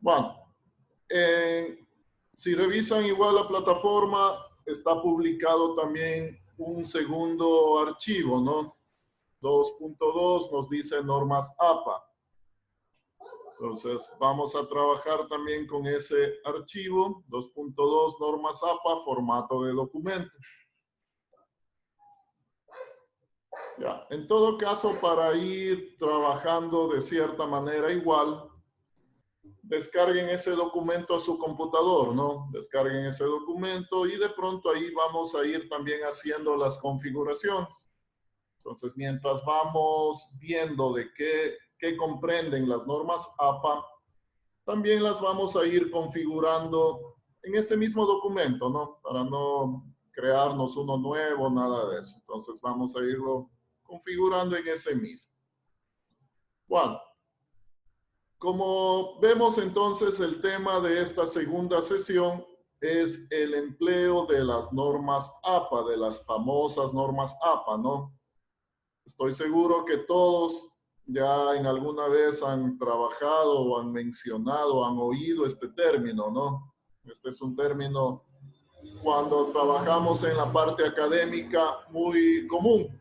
Bueno, si revisan igual la plataforma, está publicado también un segundo archivo, ¿no? 2.2 nos dice normas APA. Entonces, vamos a trabajar también con ese archivo, 2.2 normas APA, formato de documento. Ya, en todo caso, para ir trabajando de cierta manera igual, descarguen ese documento a su computador, ¿no? Descarguen ese documento y de pronto ahí vamos a ir también haciendo las configuraciones. Entonces, mientras vamos viendo de qué comprenden las normas APA, también las vamos a ir configurando en ese mismo documento, ¿no? Para no crearnos uno nuevo, nada de eso. Entonces, vamos a irlo configurando en ese mismo. Bueno, como vemos entonces, el tema de esta segunda sesión es el empleo de las normas APA, de las famosas normas APA, ¿no? Estoy seguro que todos ya en alguna vez han trabajado o han mencionado, han oído este término, ¿no? Este es un término cuando trabajamos en la parte académica muy común.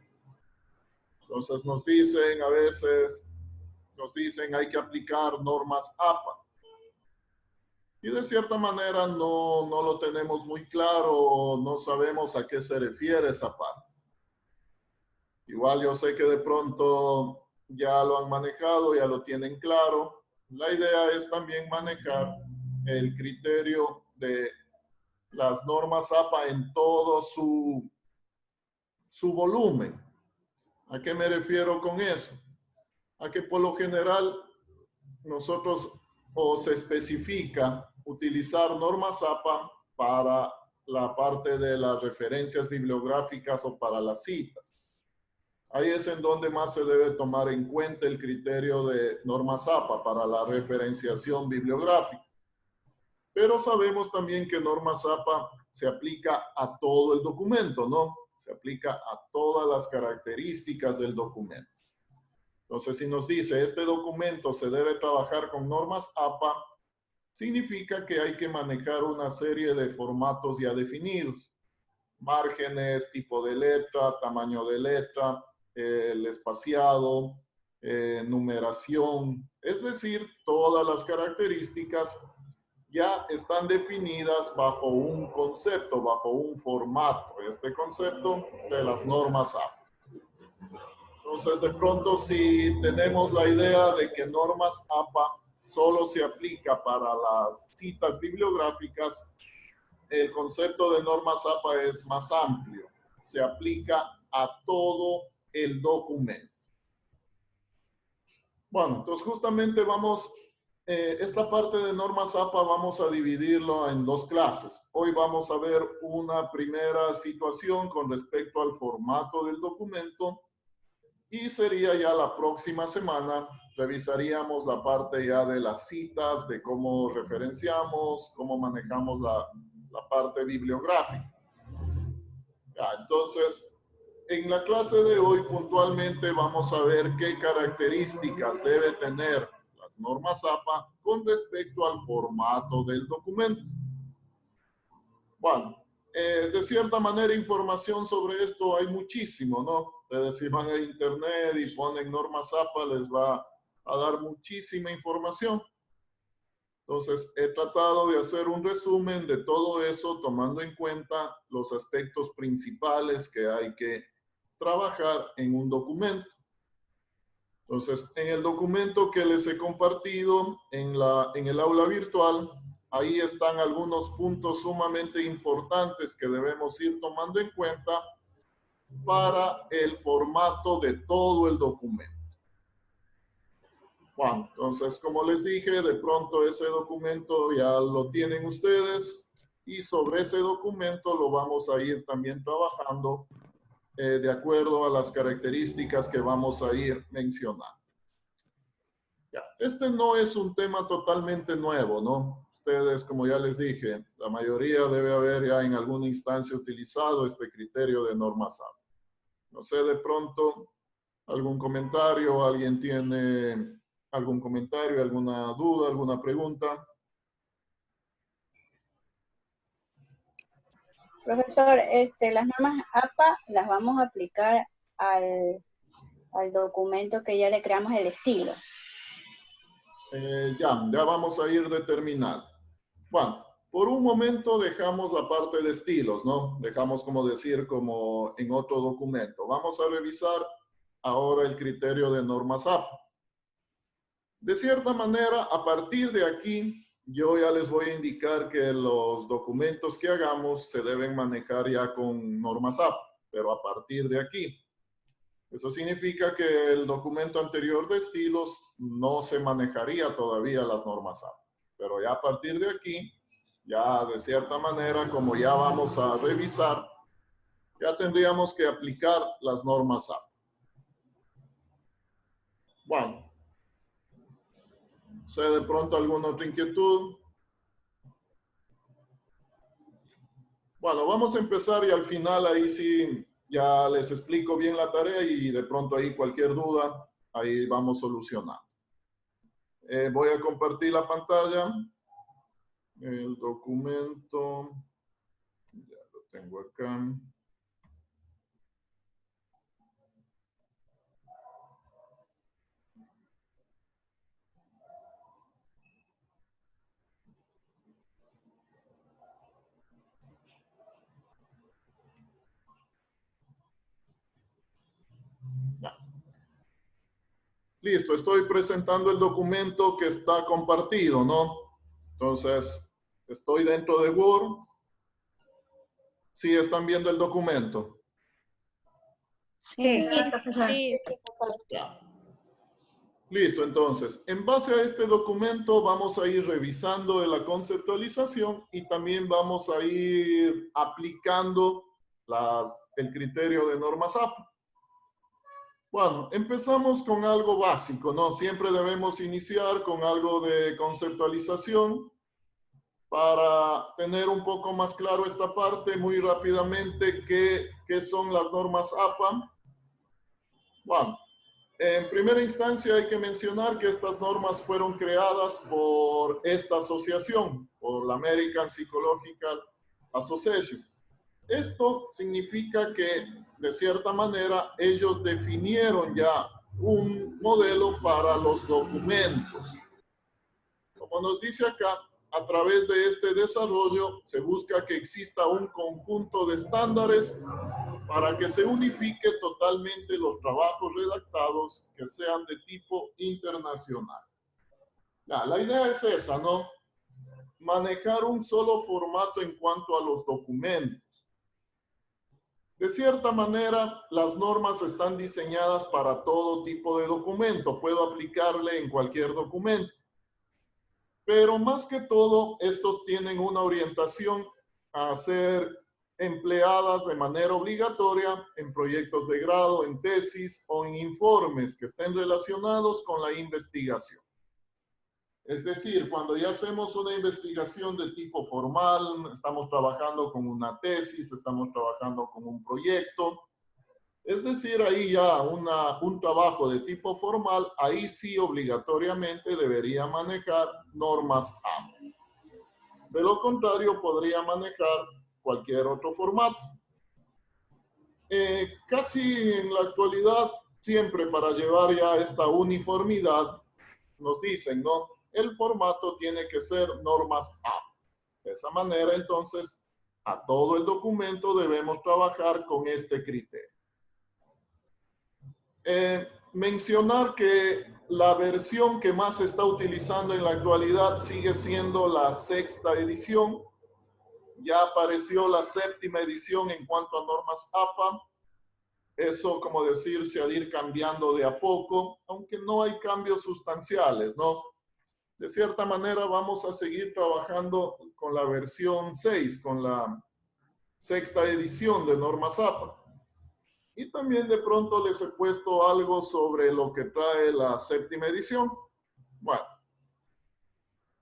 Entonces nos dicen a veces, hay que aplicar normas APA. Y de cierta manera no lo tenemos muy claro, no sabemos a qué se refiere esa parte. Igual yo sé que de pronto ya lo han manejado, ya lo tienen claro. La idea es también manejar el criterio de las normas APA en todo su volumen. ¿A qué me refiero con eso? A que por lo general nosotros o se especifica utilizar normas APA para la parte de las referencias bibliográficas o para las citas. Ahí es en donde más se debe tomar en cuenta el criterio de normas APA para la referenciación bibliográfica. Pero sabemos también que normas APA se aplica a todo el documento, ¿no? Se aplica a todas las características del documento. Entonces, si nos dice, este documento se debe trabajar con normas APA, significa que hay que manejar una serie de formatos ya definidos. Márgenes, tipo de letra, tamaño de letra, el espaciado, numeración. Es decir, todas las características ya están definidas bajo un concepto, bajo un formato. Este concepto de las normas APA. Entonces, de pronto, si tenemos la idea de que normas APA solo se aplica para las citas bibliográficas, el concepto de normas APA es más amplio. Se aplica a todo el documento. Bueno, entonces justamente esta parte de normas APA vamos a dividirlo en dos clases. Hoy vamos a ver una primera situación con respecto al formato del documento. Y sería ya la próxima semana, revisaríamos la parte ya de las citas, de cómo referenciamos, cómo manejamos la parte bibliográfica. Ya, entonces, en la clase de hoy puntualmente vamos a ver qué características debe tener las normas APA con respecto al formato del documento. Bueno, de cierta manera información sobre esto hay muchísimo, ¿no? Ustedes si van a internet y ponen normas APA les va a dar muchísima información. Entonces, he tratado de hacer un resumen de todo eso tomando en cuenta los aspectos principales que hay que trabajar en un documento. Entonces, en el documento que les he compartido en el aula virtual, ahí están algunos puntos sumamente importantes que debemos ir tomando en cuenta para el formato de todo el documento. Bueno, entonces, como les dije, de pronto ese documento ya lo tienen ustedes y sobre ese documento lo vamos a ir también trabajando de acuerdo a las características que vamos a ir mencionando. Ya, este no es un tema totalmente nuevo, ¿no? Ustedes, como ya les dije, la mayoría debe haber ya en alguna instancia utilizado este criterio de normas APA. No sé, de pronto, algún comentario, alguien tiene ¿Algún comentario, alguna duda, alguna pregunta? Profesor, las normas APA las vamos a aplicar al documento que ya le creamos el estilo. Ya vamos a ir determinando. Bueno, por un momento dejamos la parte de estilos, ¿no? Dejamos como decir, como en otro documento. Vamos a revisar ahora el criterio de normas APA. De cierta manera, a partir de aquí, yo ya les voy a indicar que los documentos que hagamos se deben manejar ya con normas APA, pero a partir de aquí. Eso significa que el documento anterior de estilos no se manejaría todavía las normas APA, pero ya a partir de aquí, ya de cierta manera, como ya vamos a revisar, ya tendríamos que aplicar las normas APA. Bueno, ¿sé de pronto alguna otra inquietud? Bueno, vamos a empezar y al final ahí sí ya les explico bien la tarea y de pronto ahí cualquier duda, ahí vamos solucionando. Voy a compartir la pantalla. El documento, ya lo tengo acá. Ya. Listo, estoy presentando el documento que está compartido, ¿no? Entonces, estoy dentro de Word. Sí, están viendo el documento. Sí, profesor. Ya. Listo, entonces, en base a este documento vamos a ir revisando la conceptualización y también vamos a ir aplicando el criterio de normas APA. Bueno, empezamos con algo básico, ¿no? Siempre debemos iniciar con algo de conceptualización para tener un poco más claro esta parte muy rápidamente, ¿qué son las normas APA? Bueno, en primera instancia hay que mencionar que estas normas fueron creadas por esta asociación, por la American Psychological Association. Esto significa que, de cierta manera, ellos definieron ya un modelo para los documentos. Como nos dice acá, a través de este desarrollo se busca que exista un conjunto de estándares para que se unifique totalmente los trabajos redactados que sean de tipo internacional. Ya, la idea es esa, ¿no? Manejar un solo formato en cuanto a los documentos. De cierta manera, las normas están diseñadas para todo tipo de documento. Puedo aplicarle en cualquier documento. Pero más que todo, estos tienen una orientación a ser empleadas de manera obligatoria en proyectos de grado, en tesis o en informes que estén relacionados con la investigación. Es decir, cuando ya hacemos una investigación de tipo formal, estamos trabajando con una tesis, estamos trabajando con un proyecto, es decir, ahí ya un trabajo de tipo formal, ahí sí obligatoriamente debería manejar normas APA. De lo contrario, podría manejar cualquier otro formato. Casi en la actualidad, siempre para llevar ya esta uniformidad, nos dicen, ¿no? El formato tiene que ser normas APA. De esa manera, entonces, a todo el documento debemos trabajar con este criterio. Mencionar que la versión que más se está utilizando en la actualidad sigue siendo la 6ª edición. Ya apareció la 7ª edición en cuanto a normas APA. Eso, como decir, se ha de ir cambiando de a poco, aunque no hay cambios sustanciales, ¿no? De cierta manera vamos a seguir trabajando con la versión 6, con la 6ª edición de normas APA. Y también de pronto les he puesto algo sobre lo que trae la 7ª edición. Bueno,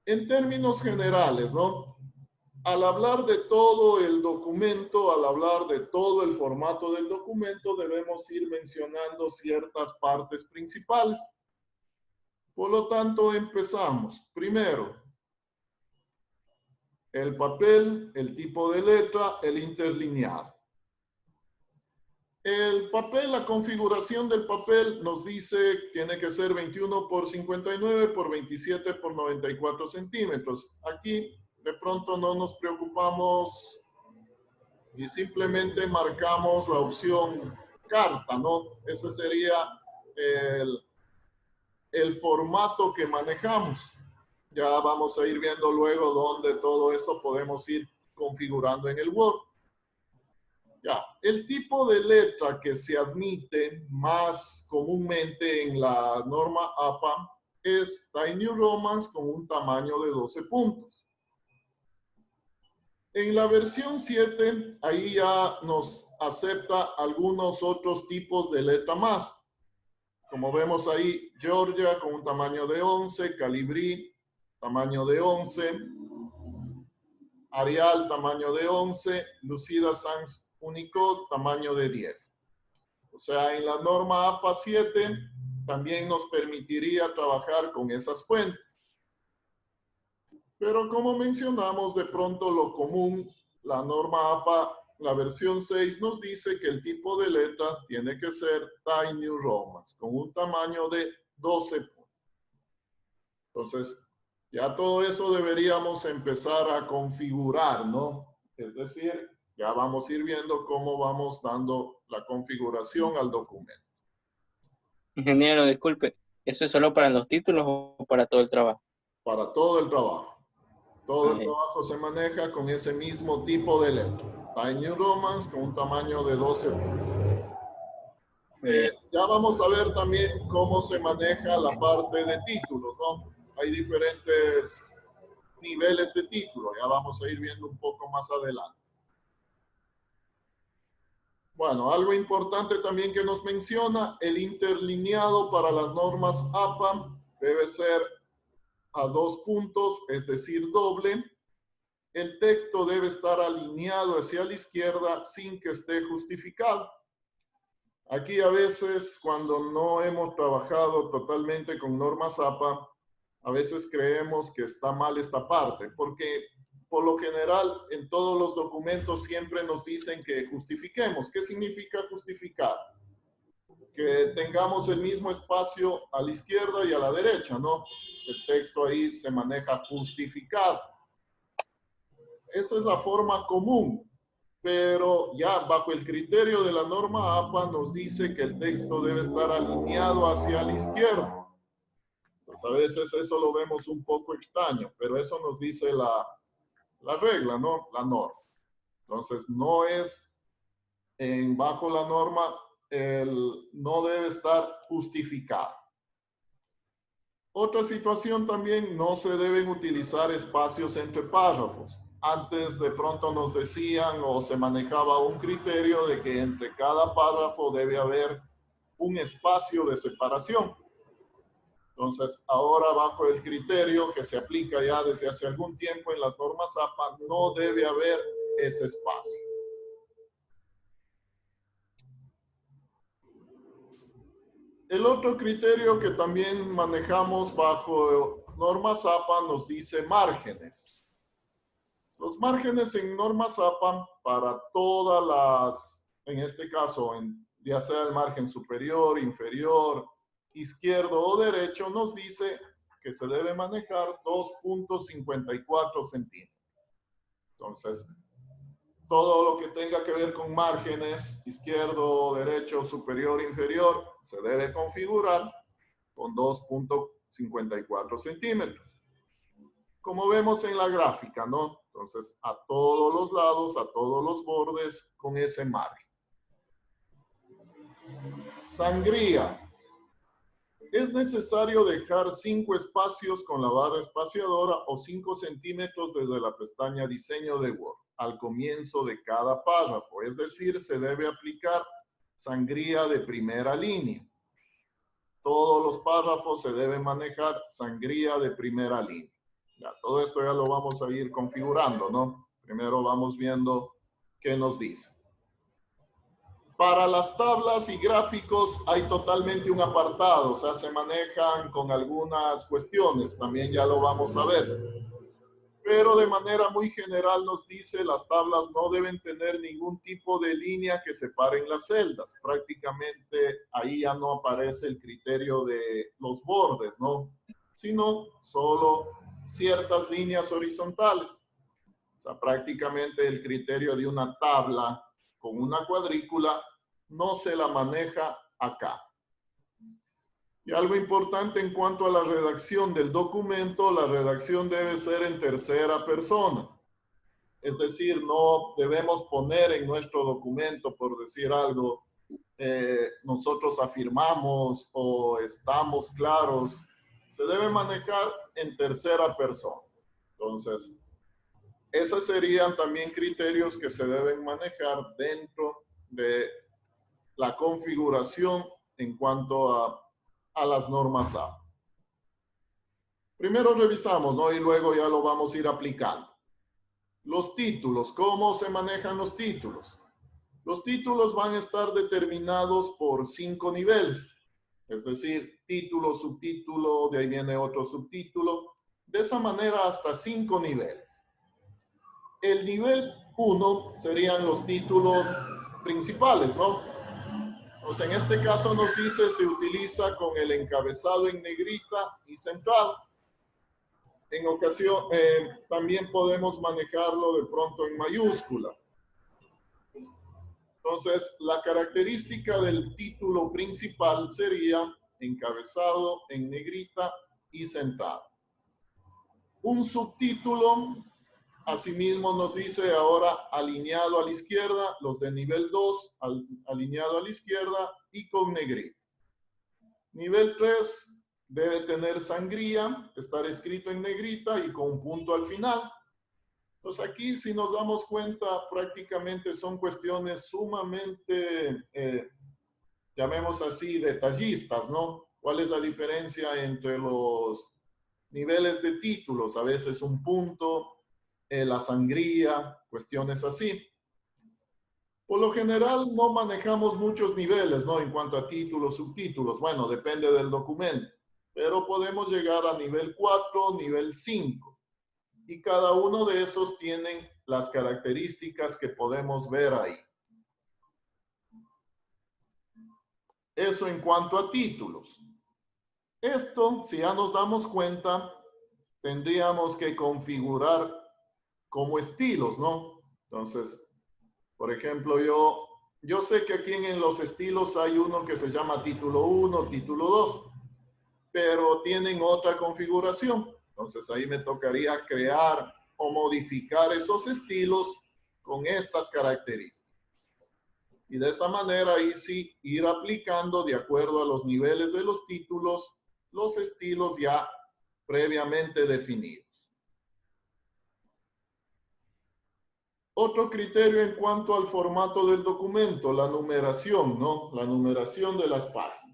en términos generales, ¿no? Al hablar de todo el documento, al hablar de todo el formato del documento, debemos ir mencionando ciertas partes principales. Por lo tanto, empezamos. Primero, el papel, el tipo de letra, el interlineado. El papel, la configuración del papel nos dice que tiene que ser 21 por 59 por 27 por 94 centímetros. Aquí de pronto no nos preocupamos y simplemente marcamos la opción carta, ¿no? Ese sería el formato que manejamos. Ya vamos a ir viendo luego dónde todo eso podemos ir configurando en el Word. Ya, el tipo de letra que se admite más comúnmente en la norma APA es Tiny New Roman con un tamaño de 12 puntos. En la versión 7, ahí ya nos acepta algunos otros tipos de letra más. Como vemos ahí, Georgia con un tamaño de 11, Calibri, tamaño de 11, Arial, tamaño de 11, Lucida Sans Unicode, tamaño de 10. O sea, en la norma APA 7 también nos permitiría trabajar con esas fuentes. Pero como mencionamos, de pronto lo común, la norma APA, la versión 6 nos dice que el tipo de letra tiene que ser Tiny New Roman, con un tamaño de 12 puntos. Entonces, ya todo eso deberíamos empezar a configurar, ¿no? Es decir, ya vamos a ir viendo cómo vamos dando la configuración al documento. Ingeniero, disculpe, ¿eso es solo para los títulos o para todo el trabajo? Para todo el trabajo. Todo el trabajo se maneja con ese mismo tipo de letra. Tiny New Roman con un tamaño de 12 puntos. Ya vamos a ver también cómo se maneja la parte de títulos, ¿no? Hay diferentes niveles de título. Ya vamos a ir viendo un poco más adelante. Bueno, algo importante también que nos menciona, el interlineado para las normas APA debe ser a 2 puntos, es decir, doble. El texto debe estar alineado hacia la izquierda sin que esté justificado. Aquí a veces cuando no hemos trabajado totalmente con normas APA, a veces creemos que está mal esta parte, porque por lo general en todos los documentos siempre nos dicen que justifiquemos. ¿Qué significa justificar? Que tengamos el mismo espacio a la izquierda y a la derecha, ¿no? El texto ahí se maneja justificado. Esa es la forma común, pero ya bajo el criterio de la norma APA nos dice que el texto debe estar alineado hacia la izquierda. Pues a veces eso lo vemos un poco extraño, pero eso nos dice la regla, ¿no? La norma. Entonces, no es bajo la norma, no debe estar justificado. Otra situación también, no se deben utilizar espacios entre párrafos. Antes de pronto nos decían o se manejaba un criterio de que entre cada párrafo debe haber un espacio de separación. Entonces, ahora bajo el criterio que se aplica ya desde hace algún tiempo en las normas APA, no debe haber ese espacio. El otro criterio que también manejamos bajo normas APA nos dice márgenes. Los márgenes en normas APA para todas las, en este caso, ya sea el margen superior, inferior, izquierdo o derecho, nos dice que se debe manejar 2.54 centímetros. Entonces, todo lo que tenga que ver con márgenes, izquierdo, derecho, superior, inferior, se debe configurar con 2.54 centímetros. Como vemos en la gráfica, ¿no? Entonces, a todos los lados, a todos los bordes, con ese margen. Sangría. Es necesario dejar 5 espacios con la barra espaciadora o 5 centímetros desde la pestaña Diseño de Word al comienzo de cada párrafo. Es decir, se debe aplicar sangría de primera línea. Todos los párrafos se deben manejar sangría de primera línea. Ya, todo esto ya lo vamos a ir configurando, ¿no? Primero vamos viendo qué nos dice. Para las tablas y gráficos hay totalmente un apartado, o sea, se manejan con algunas cuestiones, también ya lo vamos a ver. Pero de manera muy general nos dice las tablas no deben tener ningún tipo de línea que separen las celdas. Prácticamente ahí ya no aparece el criterio de los bordes, ¿no? Sino solo ciertas líneas horizontales. O sea, prácticamente el criterio de una tabla con una cuadrícula no se la maneja acá. Y algo importante en cuanto a la redacción del documento, la redacción debe ser en tercera persona. Es decir, no debemos poner en nuestro documento, por decir algo, nosotros afirmamos o estamos claros. Se debe manejar en tercera persona. Entonces, esos serían también criterios que se deben manejar dentro de la configuración en cuanto a las normas APA. Primero revisamos, ¿no? Y luego ya lo vamos a ir aplicando. Los títulos, ¿cómo se manejan los títulos? Los títulos van a estar determinados por 5 niveles. Es decir, título, subtítulo, de ahí viene otro subtítulo. De esa manera hasta 5 niveles. El nivel 1 serían los títulos principales, ¿no? Pues en este caso nos dice se utiliza con el encabezado en negrita y centrado. En ocasión, también podemos manejarlo de pronto en mayúscula. Entonces, la característica del título principal sería encabezado en negrita y centrado. Un subtítulo, asimismo nos dice ahora alineado a la izquierda, los de nivel 2, alineado a la izquierda y con negrita. Nivel 3 debe tener sangría, estar escrito en negrita y con un punto al final. Entonces aquí, si nos damos cuenta, prácticamente son cuestiones sumamente, llamemos así, detallistas, ¿no? ¿Cuál es la diferencia entre los niveles de títulos? A veces un punto, la sangría, cuestiones así. Por lo general no manejamos muchos niveles, ¿no? En cuanto a títulos, subtítulos. Bueno, depende del documento. Pero podemos llegar a nivel 4, nivel 5. Y cada uno de esos tienen las características que podemos ver ahí. Eso en cuanto a títulos. Esto, si ya nos damos cuenta, tendríamos que configurar como estilos, ¿no? Entonces, por ejemplo, yo sé que aquí en los estilos hay uno que se llama título 1, título 2, pero tienen otra configuración. Entonces ahí me tocaría crear o modificar esos estilos con estas características. Y de esa manera ahí sí ir aplicando de acuerdo a los niveles de los títulos, los estilos ya previamente definidos. Otro criterio en cuanto al formato del documento, la numeración, ¿no? La numeración de las páginas.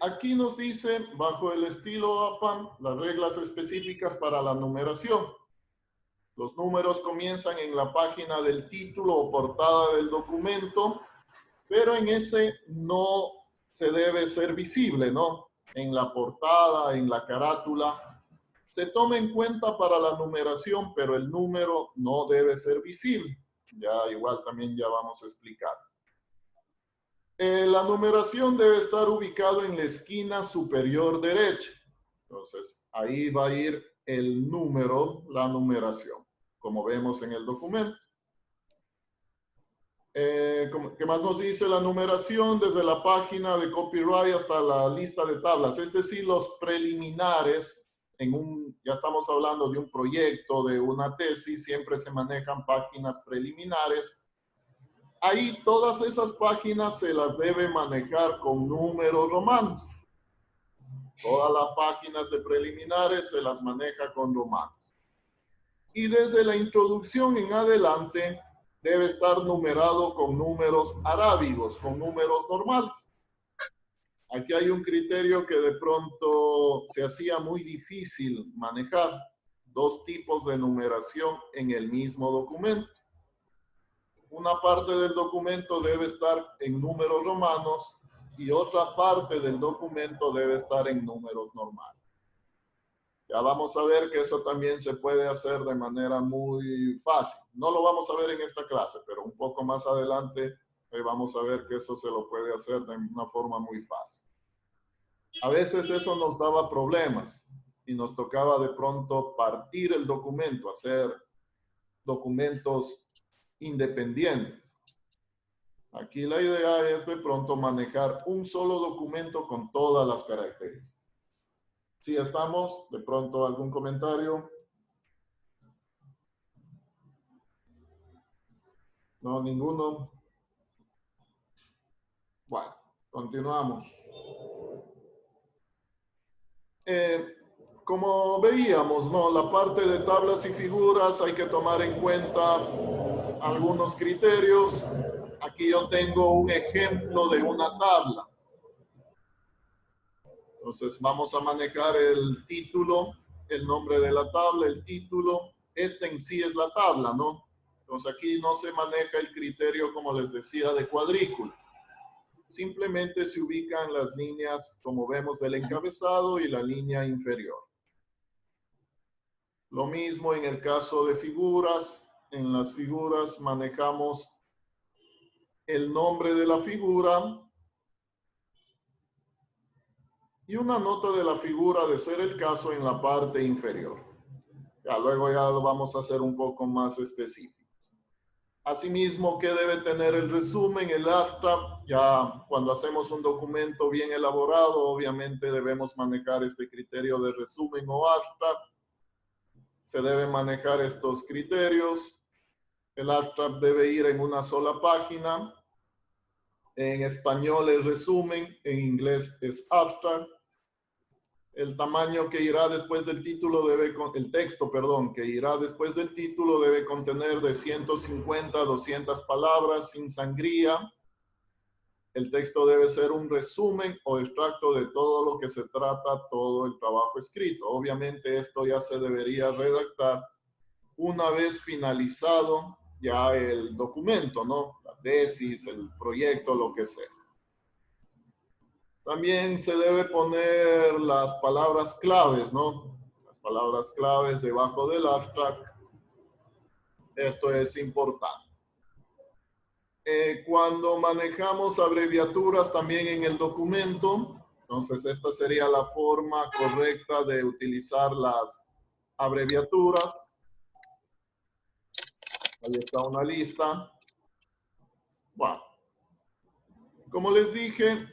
Aquí nos dice, bajo el estilo APA, las reglas específicas para la numeración. Los números comienzan en la página del título o portada del documento, pero en ese no se debe ser visible, ¿no? En la portada, en la carátula. Se toma en cuenta para la numeración, pero el número no debe ser visible. Ya igual también ya vamos a explicar. La numeración debe estar ubicado en la esquina superior derecha. Entonces, ahí va a ir el número, la numeración, como vemos en el documento. ¿Qué más nos dice la numeración? Desde la página de copyright hasta la lista de tablas, es decir, los preliminares. Ya estamos hablando de un proyecto, de una tesis, siempre se manejan páginas preliminares. Ahí todas esas páginas se las debe manejar con números romanos. Todas las páginas de preliminares se las maneja con romanos. Y desde la introducción en adelante debe estar numerado con números arábigos, con números normales. Aquí hay un criterio que de pronto se hacía muy difícil manejar. Dos tipos de numeración en el mismo documento. una parte del documento debe estar en números romanos y otra parte del documento debe estar en números normales. Ya vamos a ver que eso también se puede hacer de manera muy fácil. No lo vamos a ver en esta clase, pero un poco más adelante vamos a ver que eso se lo puede hacer de una forma muy fácil. A veces eso nos daba problemas y nos tocaba de pronto partir el documento, hacer documentos independientes. Aquí la idea es de pronto manejar un solo documento con todas las características. Si estamos, de pronto algún comentario. No, ninguno. Bueno, continuamos. Como veíamos, ¿no? La parte de tablas y figuras hay que tomar en cuenta algunos criterios. Aquí yo tengo un ejemplo de una tabla. Entonces vamos a manejar el título, el nombre de la tabla, el título. Este en sí es la tabla, ¿no? Entonces aquí no se maneja el criterio, como les decía, de cuadrícula. Simplemente se ubican las líneas, como vemos, del encabezado y la línea inferior. Lo mismo en el caso de figuras. En las figuras manejamos el nombre de la figura y una nota de la figura, de ser el caso, en la parte inferior. Ya luego ya lo vamos a hacer un poco más específico. Asimismo, ¿qué debe tener el resumen, el abstract? Ya cuando hacemos un documento bien elaborado, obviamente debemos manejar este criterio de resumen o abstract. Se deben manejar estos criterios. El abstract debe ir en una sola página. En español es resumen, en inglés es abstract. El tamaño que irá después del título el texto, perdón, que irá después del título debe contener de 150 a 200 palabras, sin sangría. El texto debe ser un resumen o extracto de todo lo que se trata, todo el trabajo escrito. Obviamente esto ya se debería redactar una vez finalizado ya el documento, ¿no? La tesis, el proyecto, lo que sea. También se debe poner las palabras claves, ¿no? Las palabras claves debajo del abstract. Esto es importante. Cuando manejamos abreviaturas también en el documento, entonces esta sería la forma correcta de utilizar las abreviaturas. Ahí está una lista. Bueno, como les dije,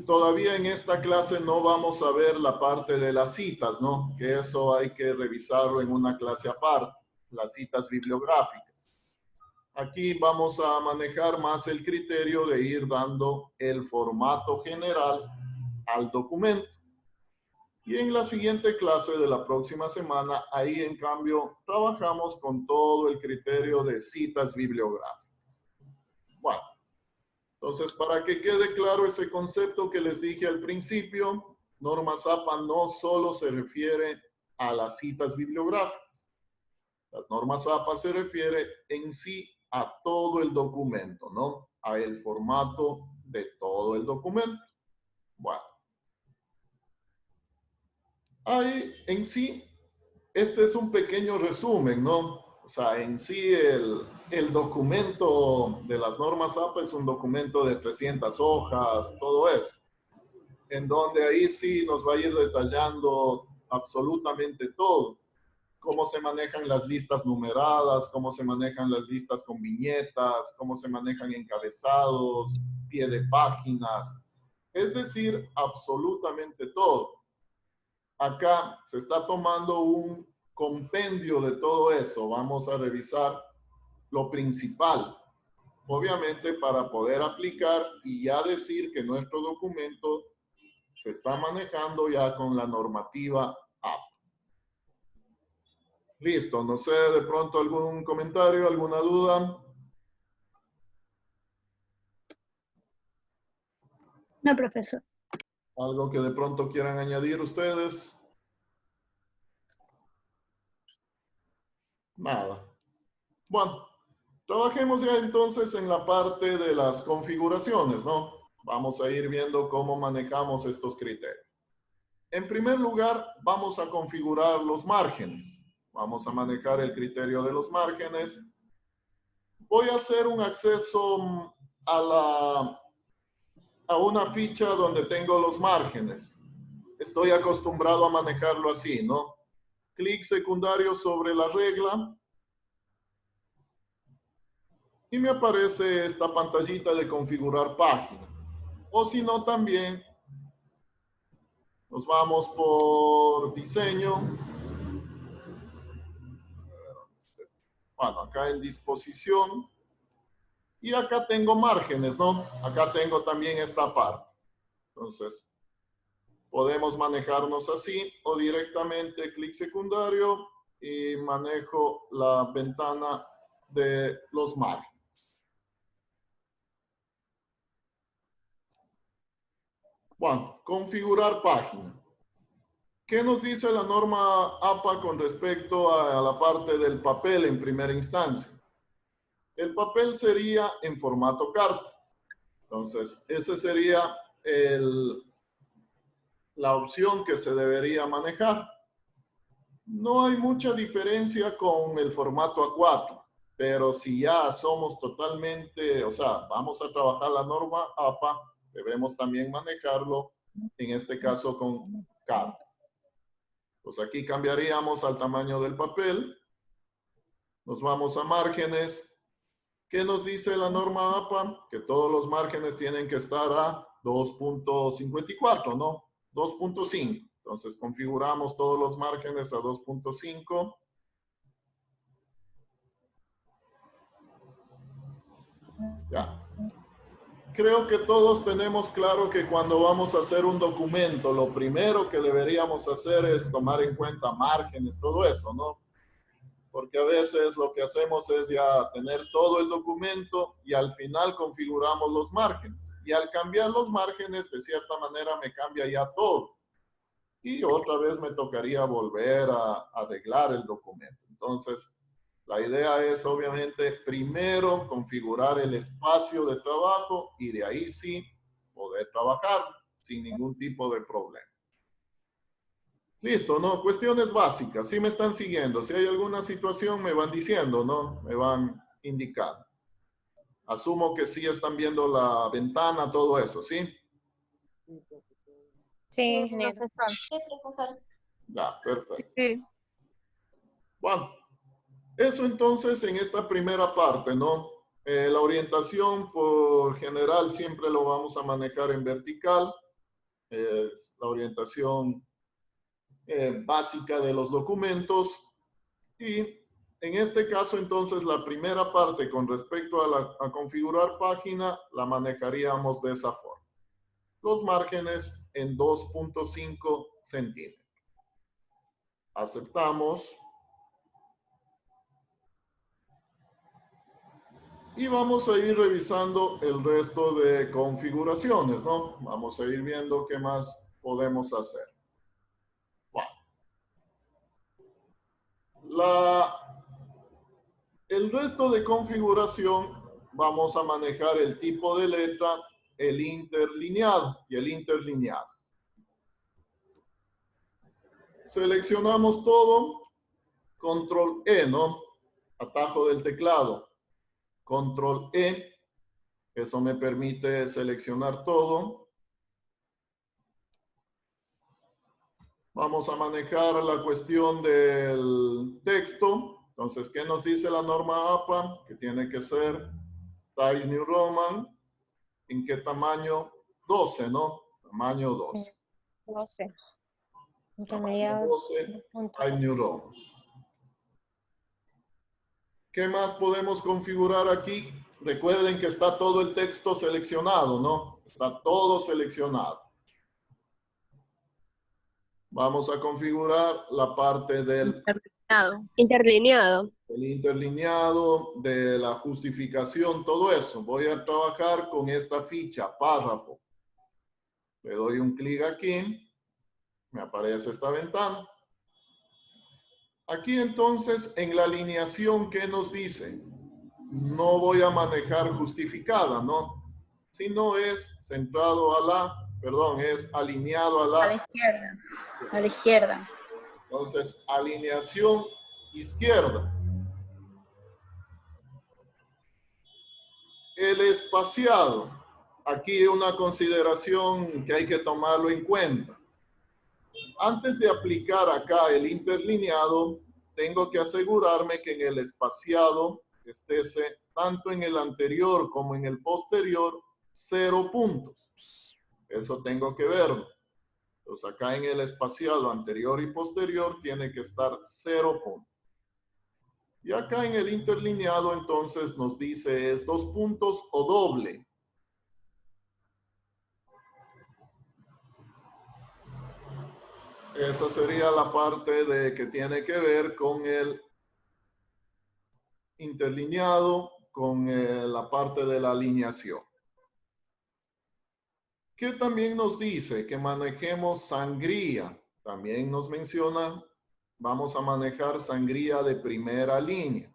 todavía en esta clase no vamos a ver la parte de las citas, ¿no? Que eso hay que revisarlo en una clase aparte, las citas bibliográficas. Aquí vamos a manejar más el criterio de ir dando el formato general al documento. Y en la siguiente clase de la próxima semana, ahí en cambio, trabajamos con todo el criterio de citas bibliográficas. Bueno. Entonces, para que quede claro ese concepto que les dije al principio, normas APA no solo se refiere a las citas bibliográficas. Las normas APA se refiere en sí a todo el documento, ¿no? A el formato de todo el documento. Bueno. Ahí en sí, este es un pequeño resumen, ¿no? O sea, en sí el documento de las normas APA es un documento de 300 hojas, todo eso. En donde ahí sí nos va a ir detallando absolutamente todo. Cómo se manejan las listas numeradas, cómo se manejan las listas con viñetas, cómo se manejan encabezados, pie de páginas. Es decir, absolutamente todo. Acá se está tomando un compendio de todo eso. Vamos a revisar lo principal, obviamente para poder aplicar y ya decir que nuestro documento se está manejando ya con la normativa APA. Listo, no sé, de pronto algún comentario, alguna duda. No, profesor. Algo que de pronto quieran añadir ustedes. Nada. Bueno, Trabajemos ya entonces en la parte de las configuraciones, ¿no? Vamos a ir viendo cómo manejamos estos criterios. En primer lugar, vamos a configurar los márgenes. Vamos a manejar el criterio de los márgenes. Voy a hacer un acceso a una ficha donde tengo los márgenes. Estoy acostumbrado a manejarlo así, ¿no? Clic secundario sobre la regla. Y me aparece esta pantallita de configurar página. O si no, también nos vamos por diseño. Bueno, acá en disposición. Y acá tengo márgenes, ¿no? Acá tengo también esta parte. Entonces, podemos manejarnos así o directamente clic secundario y manejo la ventana de los márgenes. Bueno, configurar página. ¿Qué nos dice la norma APA con respecto a la parte del papel en primera instancia? El papel sería en formato carta. Entonces, ese sería la opción que se debería manejar. No hay mucha diferencia con el formato A4, pero si ya somos totalmente, o sea, vamos a trabajar la norma APA, debemos también manejarlo, en este caso con carta. Pues aquí cambiaríamos al tamaño del papel. Nos vamos a márgenes. ¿Qué nos dice la norma APA? Que todos los márgenes tienen que estar a 2.54, ¿no? 2.5. Entonces configuramos todos los márgenes a 2.5. Ya. Creo que todos tenemos claro que cuando vamos a hacer un documento, lo primero que deberíamos hacer es tomar en cuenta márgenes, todo eso, ¿no? Porque a veces lo que hacemos es ya tener todo el documento y al final configuramos los márgenes. Y al cambiar los márgenes, de cierta manera me cambia ya todo. Y otra vez me tocaría volver a arreglar el documento. Entonces, la idea es obviamente primero configurar el espacio de trabajo y de ahí sí poder trabajar sin ningún tipo de problema. Listo, ¿no? Cuestiones básicas. Si me están siguiendo, si hay alguna situación me van diciendo, ¿no? Me van indicando. Asumo que sí están viendo la ventana, todo eso, ¿sí? Sí, profesor. Sí, profesor. Ya, perfecto. Sí. Bueno, eso entonces en esta primera parte, ¿no? La orientación por general siempre lo vamos a manejar en vertical. Es la orientación básica de los documentos. Y en este caso entonces la primera parte con respecto a configurar página la manejaríamos de esa forma. Los márgenes en 2.5 centímetros. Aceptamos. Y vamos a ir revisando el resto de configuraciones, ¿no? Vamos a ir viendo qué más podemos hacer. Bueno. El resto de configuración vamos a manejar el tipo de letra, el interlineado y el interlineado. Seleccionamos todo, control E, ¿no? Atajo del teclado. Control E, eso me permite seleccionar todo. Vamos a manejar la cuestión del texto. Entonces, ¿qué nos dice la norma APA? Que tiene que ser Times New Roman. ¿En qué tamaño? 12, ¿no? Tamaño 12. 12. Tamaño 12, Times New Roman. ¿Qué más podemos configurar aquí? Recuerden que está todo el texto seleccionado, ¿no? Está todo seleccionado. Vamos a configurar la parte del Interlineado. el interlineado, de la justificación, todo eso. Voy a trabajar con esta ficha, párrafo. Le doy un clic aquí. Me aparece esta ventana. Aquí entonces, en la alineación, ¿qué nos dice? no voy a manejar justificada, ¿no? Sino es centrado a la, perdón, es alineado a A la la izquierda. A la izquierda. Entonces, alineación izquierda. El espaciado. Aquí una consideración que hay que tomarlo en cuenta. Antes de aplicar acá el interlineado, tengo que asegurarme que en el espaciado esté tanto en el anterior como en el posterior 0 puntos. Eso tengo que verlo. Entonces acá en el espaciado anterior y posterior tiene que estar 0 puntos. Y acá en el interlineado entonces nos dice es 2 puntos o doble. Esa sería la parte de que tiene que ver con el interlineado, con la parte de la alineación. ¿Qué también nos dice? Que manejemos sangría. También nos menciona, vamos a manejar sangría de primera línea.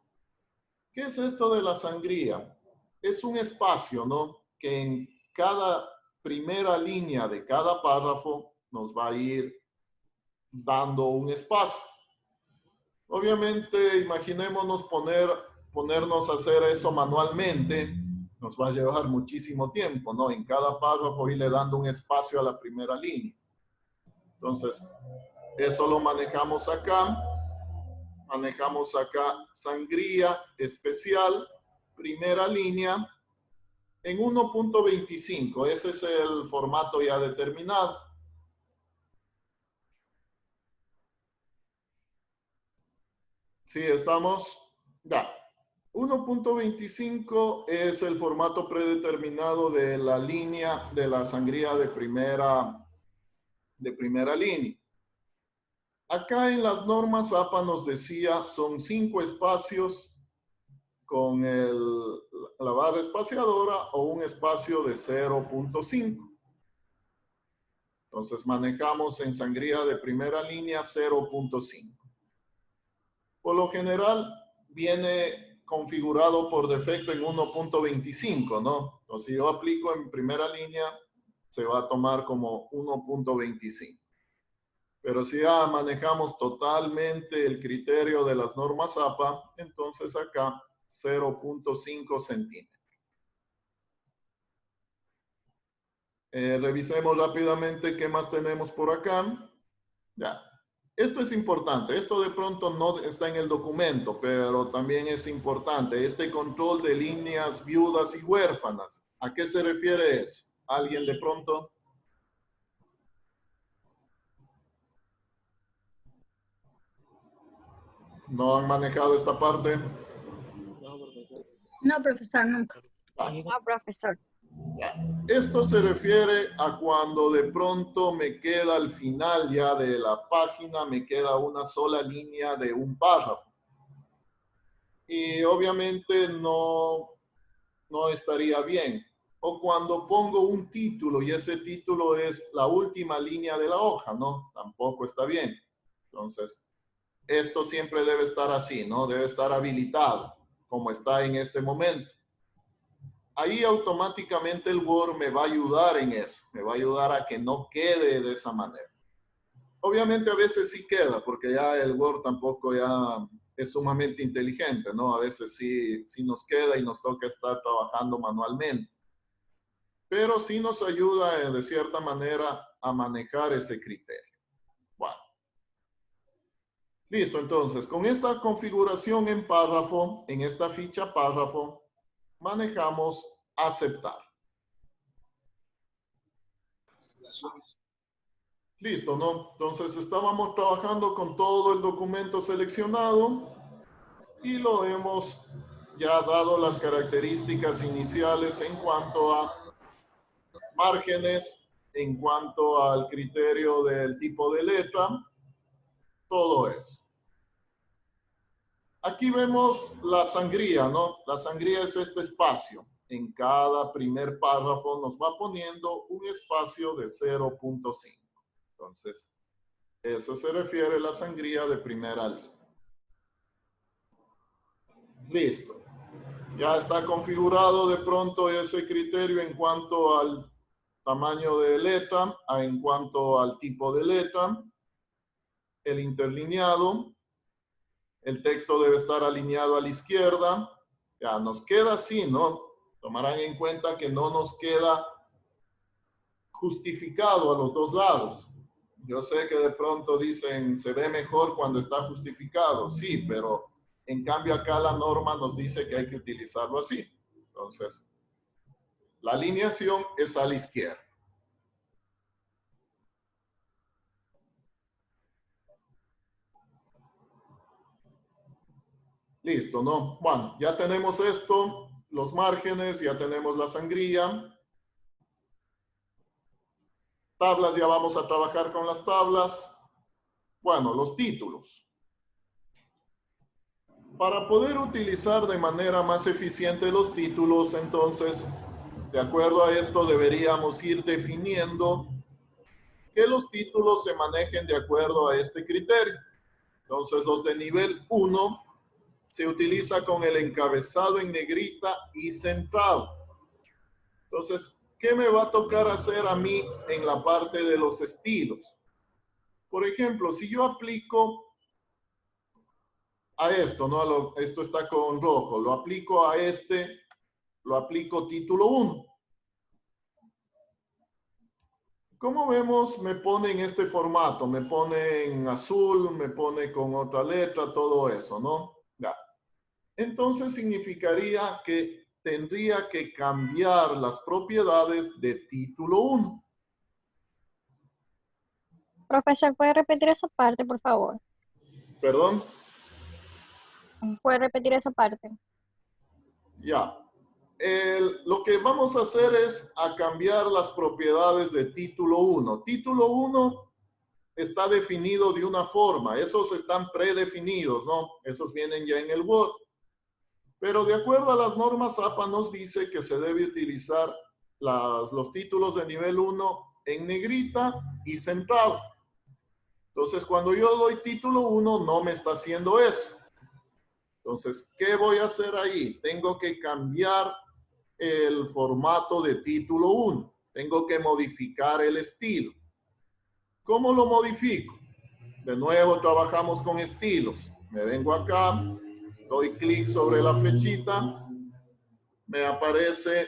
¿Qué es esto de la sangría? Es un espacio, ¿no? Que en cada primera línea de cada párrafo nos va a ir dando un espacio. Obviamente, imaginémonos ponernos a hacer eso manualmente, nos va a llevar muchísimo tiempo, ¿no? En cada párrafo irle dando un espacio a la primera línea. Entonces, eso lo manejamos acá. Manejamos acá sangría especial, primera línea, en 1.25. Ese es el formato ya determinado. Sí, estamos. Ya. 1.25 es el formato predeterminado de la línea de la sangría de primera línea. Acá en las normas APA nos decía son 5 espacios con la barra espaciadora o un espacio de 0.5. Entonces manejamos en sangría de primera línea 0.5. Por lo general viene configurado por defecto en 1.25, ¿no? Entonces si yo aplico en primera línea, se va a tomar como 1.25. Pero si ya manejamos totalmente el criterio de las normas APA, entonces acá 0.5 centímetros. Revisemos rápidamente qué más tenemos por acá. Ya. Esto es importante. Esto de pronto no está en el documento, pero también es importante. Este control de líneas viudas y huérfanas. ¿A qué se refiere eso? ¿Alguien de pronto? ¿No han manejado esta parte? No, profesor, nunca. No, profesor. Esto se refiere a cuando de pronto me queda al final ya de la página, me queda una sola línea de un párrafo. Y obviamente no estaría bien. O cuando pongo un título y ese título es la última línea de la hoja, ¿no? Tampoco está bien. Entonces, esto siempre debe estar así, ¿no? Debe estar habilitado, como está en este momento. Ahí automáticamente el Word me va a ayudar en eso. Me va a ayudar a que no quede de esa manera. Obviamente a veces sí queda, porque ya el Word tampoco ya es sumamente inteligente, ¿no? A veces sí nos queda y nos toca estar trabajando manualmente. Pero sí nos ayuda de cierta manera a manejar ese criterio. Bueno. Listo, entonces, con esta configuración en párrafo, en esta ficha párrafo, manejamos aceptar. Listo, ¿no? Entonces estábamos trabajando con todo el documento seleccionado y lo hemos ya dado las características iniciales en cuanto a márgenes, en cuanto al criterio del tipo de letra, todo eso. Aquí vemos la sangría, ¿no? La sangría es este espacio. En cada primer párrafo nos va poniendo un espacio de 0.5. Entonces, eso se refiere a la sangría de primera línea. Listo. Ya está configurado de pronto ese criterio en cuanto al tamaño de letra, en cuanto al tipo de letra, el interlineado, el texto debe estar alineado a la izquierda. Ya nos queda así, ¿no? Tomarán en cuenta que no nos queda justificado a los dos lados. Yo sé que de pronto dicen, se ve mejor cuando está justificado. Sí, pero en cambio acá la norma nos dice que hay que utilizarlo así. Entonces, la alineación es a la izquierda. Listo, ¿no? Bueno, ya tenemos esto, los márgenes, ya tenemos la sangría. Tablas, ya vamos a trabajar con las tablas. Bueno, los títulos. Para poder utilizar de manera más eficiente los títulos, entonces, de acuerdo a esto, deberíamos ir definiendo que los títulos se manejen de acuerdo a este criterio. Entonces, los de nivel 1 se utiliza con el encabezado en negrita y centrado. Entonces, ¿qué me va a tocar hacer a mí en la parte de los estilos? Por ejemplo, si yo aplico a esto, ¿no? Esto está con rojo, lo aplico a este, lo aplico título 1. Como vemos, me pone en este formato, me pone en azul, me pone con otra letra, todo eso, ¿no? Ya. Entonces significaría que tendría que cambiar las propiedades de título 1. Profesor, ¿puede repetir esa parte, por favor? Perdón, ¿Puede repetir esa parte? ya. Lo que vamos a hacer es a cambiar las propiedades de título 1. Título 1 está definido de una forma, esos están predefinidos, ¿no? Esos vienen ya en el Word. Pero de acuerdo a las normas APA nos dice que se debe utilizar los títulos de nivel 1 en negrita y centrado. Entonces, cuando yo doy título 1, no me está haciendo eso. Entonces, ¿qué voy a hacer ahí? Tengo que cambiar el formato de título 1. Tengo que modificar el estilo. ¿Cómo lo modifico? De nuevo, trabajamos con estilos. Me vengo acá, doy clic sobre la flechita, me aparece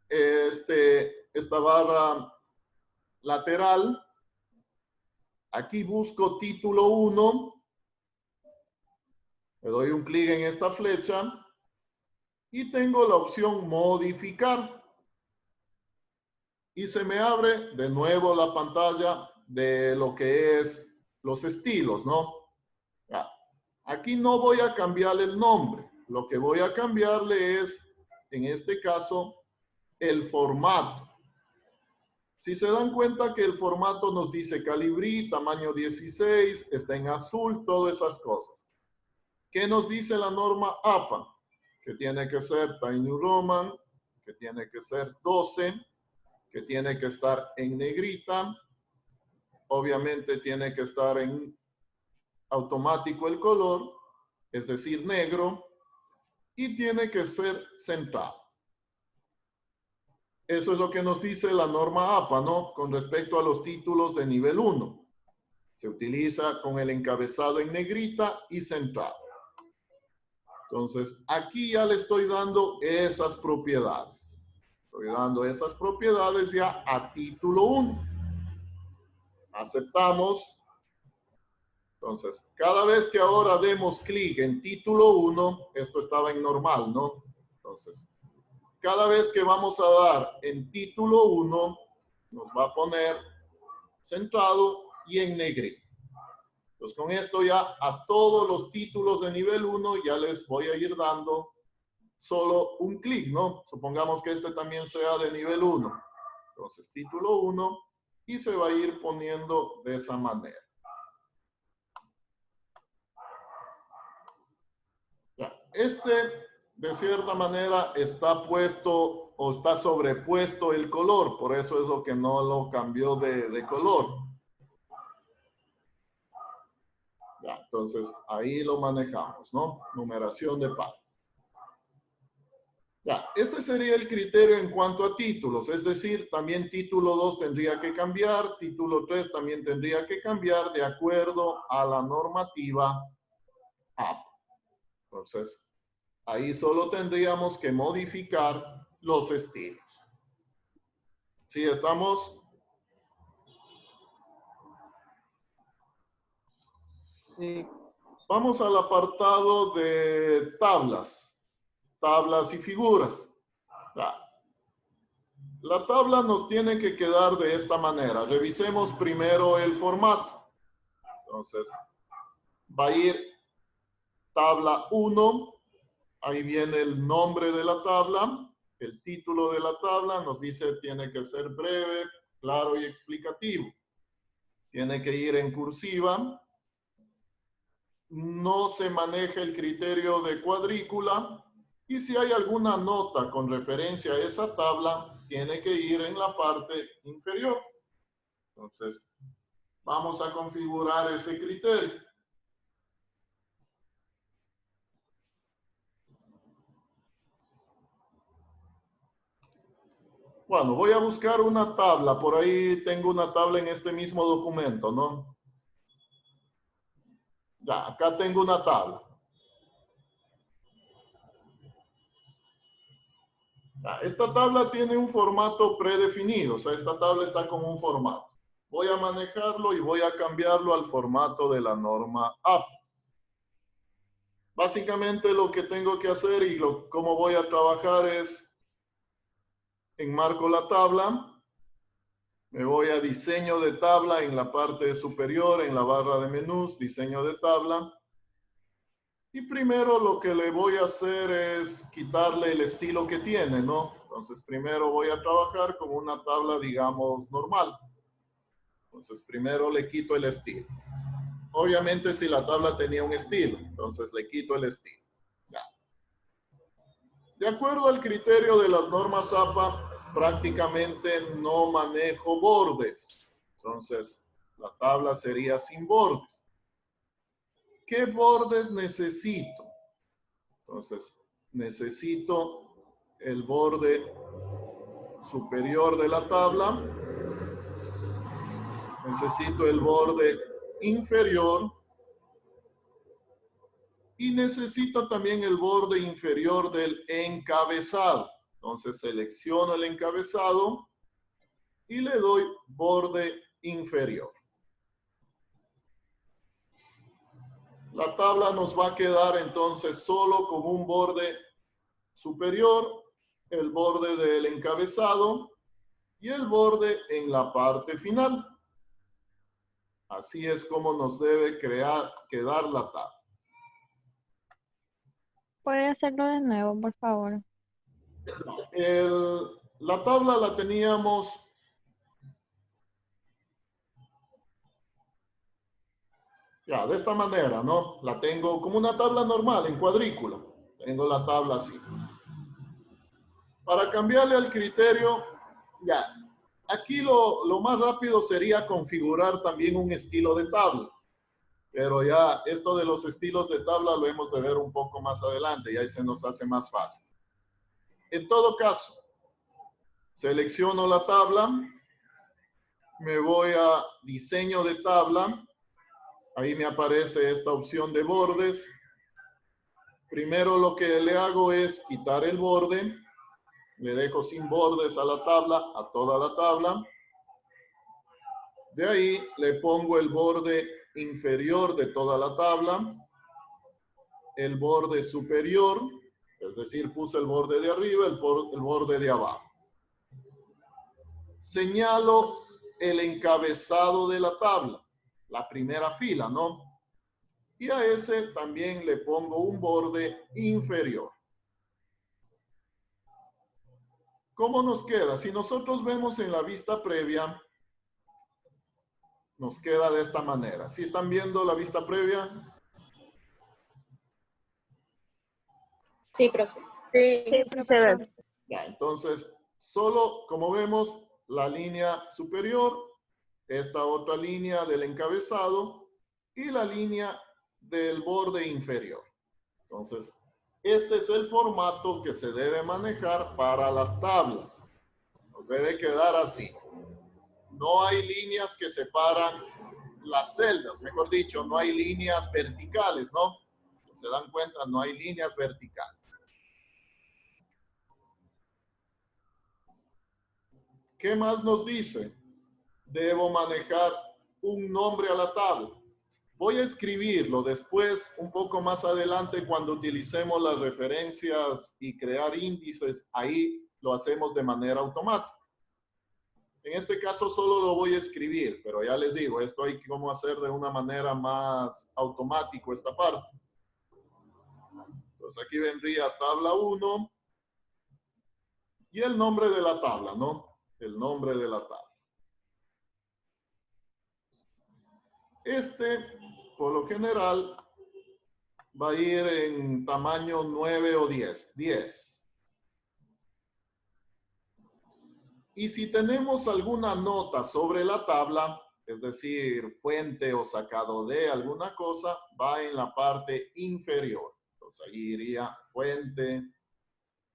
esta barra lateral. Aquí busco título 1. Le doy un clic en esta flecha y tengo la opción modificar. Y se me abre de nuevo la pantalla de lo que es los estilos, ¿no? Ya. Aquí no voy a cambiarle el nombre. Lo que voy a cambiarle es, en este caso, el formato. Si se dan cuenta que el formato nos dice Calibri, tamaño 16, está en azul, todas esas cosas. ¿Qué nos dice la norma APA? Que tiene que ser Times New Roman, que tiene que ser 12, que tiene que estar en negrita, obviamente tiene que estar en automático el color, es decir, negro, y tiene que ser centrado. Eso es lo que nos dice la norma APA, ¿no? Con respecto a los títulos de nivel 1. Se utiliza con el encabezado en negrita y centrado. Entonces, aquí ya le estoy dando esas propiedades. Estoy dando esas propiedades ya a título 1. Aceptamos. Entonces, cada vez que ahora demos clic en título 1, esto estaba en normal, ¿no? Entonces, cada vez que vamos a dar en título 1, nos va a poner centrado y en negrito. Entonces, con esto ya a todos los títulos de nivel 1 ya les voy a ir dando solo un clic, ¿no? Supongamos que este también sea de nivel 1. Entonces, título 1 y se va a ir poniendo de esa manera. Ya. De cierta manera, está puesto o está sobrepuesto el color. Por eso es lo que no lo cambió de color. Ya, entonces, ahí lo manejamos, ¿no? Numeración de página. Ya, ese sería el criterio en cuanto a títulos, es decir, también título 2 tendría que cambiar, título 3 también tendría que cambiar de acuerdo a la normativa APA. Entonces, ahí solo tendríamos que modificar los estilos. ¿Sí estamos? Sí. Vamos al apartado de tablas, tablas y figuras. La tabla nos tiene que quedar de esta manera. Revisemos primero el formato. Entonces, va a ir tabla 1. Ahí viene el nombre de la tabla, el título de la tabla. Nos dice tiene que ser breve, claro y explicativo. Tiene que ir en cursiva. No se maneja el criterio de cuadrícula. Y si hay alguna nota con referencia a esa tabla, tiene que ir en la parte inferior. Entonces, vamos a configurar ese criterio. Bueno, voy a buscar una tabla. Por ahí tengo una tabla en este mismo documento, ¿no? Ya, acá tengo una tabla. Ya, esta tabla tiene un formato predefinido, o sea, esta tabla está con un formato. Voy a manejarlo y voy a cambiarlo al formato de la norma APA. Básicamente lo que tengo que hacer y cómo voy a trabajar es, enmarco la tabla, me voy a diseño de tabla en la parte superior, en la barra de menús, diseño de tabla. Y primero lo que le voy a hacer es quitarle el estilo que tiene, ¿no? Entonces primero voy a trabajar con una tabla, digamos, normal. Entonces primero le quito el estilo. Obviamente si la tabla tenía un estilo, entonces le quito el estilo. Ya. De acuerdo al criterio de las normas APA, prácticamente no manejo bordes. Entonces la tabla sería sin bordes. ¿Qué bordes necesito? Entonces, necesito el borde superior de la tabla. Necesito el borde inferior. Y necesito también el borde inferior del encabezado. Entonces, selecciono el encabezado y le doy borde inferior. La tabla nos va a quedar entonces solo con un borde superior, el borde del encabezado y el borde en la parte final. Así es como nos debe quedar la tabla. ¿Puede hacerlo de nuevo, por favor? La tabla la teníamos ya de esta manera, ¿no? La tengo como una tabla normal, en cuadrícula. Tengo la tabla así. Para cambiarle al criterio, ya, aquí lo más rápido sería configurar también un estilo de tabla. Pero ya esto de los estilos de tabla lo hemos de ver un poco más adelante y ahí se nos hace más fácil. En todo caso, selecciono la tabla, me voy a diseño de tabla, ahí me aparece esta opción de bordes. Primero lo que le hago es quitar el borde, le dejo sin bordes a la tabla, a toda la tabla. De ahí le pongo el borde inferior de toda la tabla, el borde superior, es decir, puse el borde de arriba, el borde de abajo. Señalo el encabezado de la tabla, la primera fila, ¿no? Y a ese también le pongo un borde inferior. ¿Cómo nos queda? Si nosotros vemos en la vista previa, nos queda de esta manera. ¿Sí están viendo la vista previa? Sí, profe. Sí, profesor. Ya, entonces, solo como vemos, la línea superior, esta otra línea del encabezado y la línea del borde inferior. Entonces, este es el formato que se debe manejar para las tablas. Nos debe quedar así. No hay líneas que separan las celdas, mejor dicho, no hay líneas verticales, ¿no? ¿Se dan cuenta? No hay líneas verticales. ¿Qué más nos dice? Debo manejar un nombre a la tabla. Voy a escribirlo después, un poco más adelante, cuando utilicemos las referencias y crear índices, ahí lo hacemos de manera automática. En este caso solo lo voy a escribir, pero ya les digo, esto hay que cómo hacer de una manera más automática esta parte. Entonces aquí vendría tabla 1 y el nombre de la tabla, ¿no? El nombre de la tabla. Este, por lo general, va a ir en tamaño 9 o 10. 10. Y si tenemos alguna nota sobre la tabla, es decir, fuente o sacado de alguna cosa, va en la parte inferior. Entonces ahí iría fuente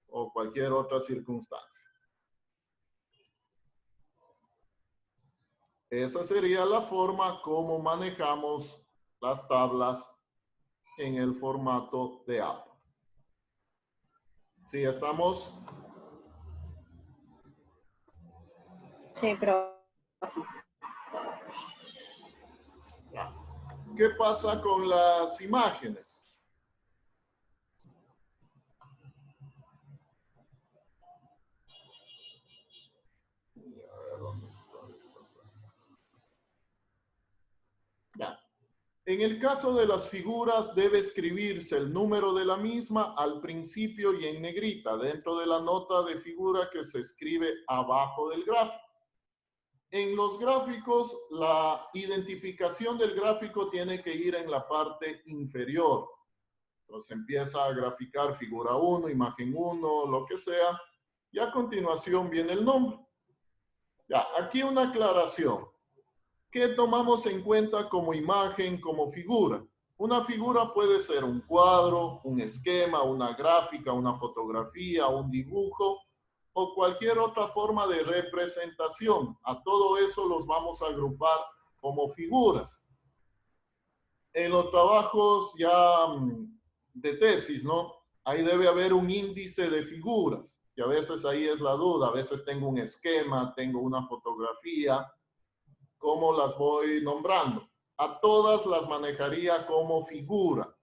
o cualquier otra circunstancia. Esa sería la forma como manejamos las tablas en el formato de APA. ¿Sí estamos? Sí, pero ¿Qué pasa con las imágenes? Ya. En el caso de las figuras, debe escribirse el número de la misma al principio y en negrita, dentro de la nota de figura que se escribe abajo del gráfico. En los gráficos, la identificación del gráfico tiene que ir en la parte inferior. Entonces empieza a graficar figura 1, imagen 1, lo que sea, y a continuación viene el nombre. Ya, aquí una aclaración. ¿Qué tomamos en cuenta como imagen, como figura? Una figura puede ser un cuadro, un esquema, una gráfica, una fotografía, un dibujo o cualquier otra forma de representación. A todo eso los vamos a agrupar como figuras. En los trabajos ya de tesis, ¿no? Ahí debe haber un índice de figuras, que a veces ahí es la duda. A veces tengo un esquema, tengo una fotografía. ¿Cómo las voy nombrando? A todas las manejaría como figura.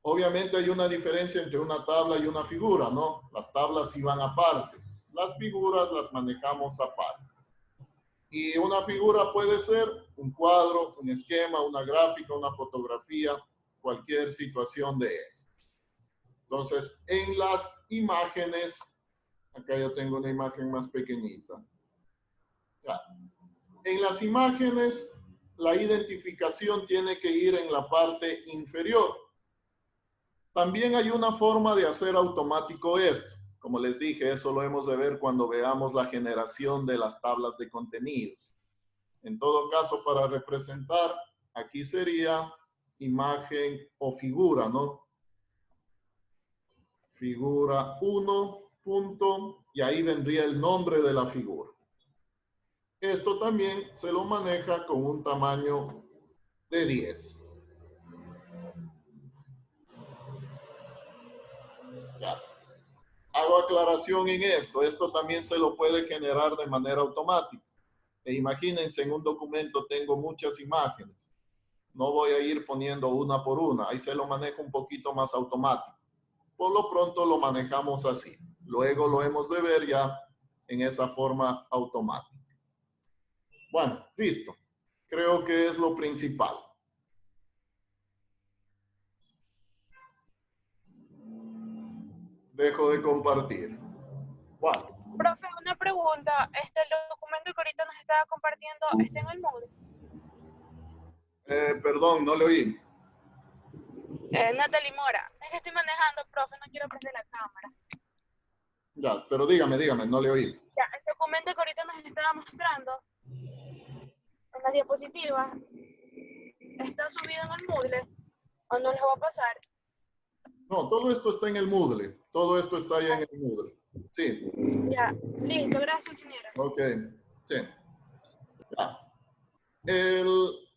Obviamente hay una diferencia entre una tabla y una figura, ¿no? Las tablas sí van aparte. Las figuras las manejamos aparte. Y una figura puede ser un cuadro, un esquema, una gráfica, una fotografía, cualquier situación de eso. Entonces, en las imágenes, acá yo tengo una imagen más pequeñita. Ya. En las imágenes, la identificación tiene que ir en la parte inferior. También hay una forma de hacer automático esto. Como les dije, eso lo hemos de ver cuando veamos la generación de las tablas de contenidos. En todo caso, para representar, aquí sería imagen o figura, ¿no? Figura 1, punto, y ahí vendría el nombre de la figura. Esto también se lo maneja con un tamaño de 10. Ya. Hago aclaración en esto. Esto también se lo puede generar de manera automática. E imagínense, en un documento tengo muchas imágenes. No voy a ir poniendo una por una. Ahí se lo manejo un poquito más automático. Por lo pronto lo manejamos así. Luego lo hemos de ver ya en esa forma automática. Bueno, listo. Creo que es lo principal. Dejo de compartir. Bueno. Profe, una pregunta. El documento que ahorita nos estaba compartiendo está en el Moodle. Perdón, no le oí. Natalie Mora. Es que estoy manejando, profe, no quiero prender la cámara. Ya, pero dígame, no le oí. Ya, el documento que ahorita nos estaba mostrando en la diapositiva está subido en el Moodle, o no les va a pasar. No, todo esto está en el Moodle. Todo esto está ahí en el Moodle. Sí. Ya, listo, gracias, ingeniero. Ok. Sí. Ya.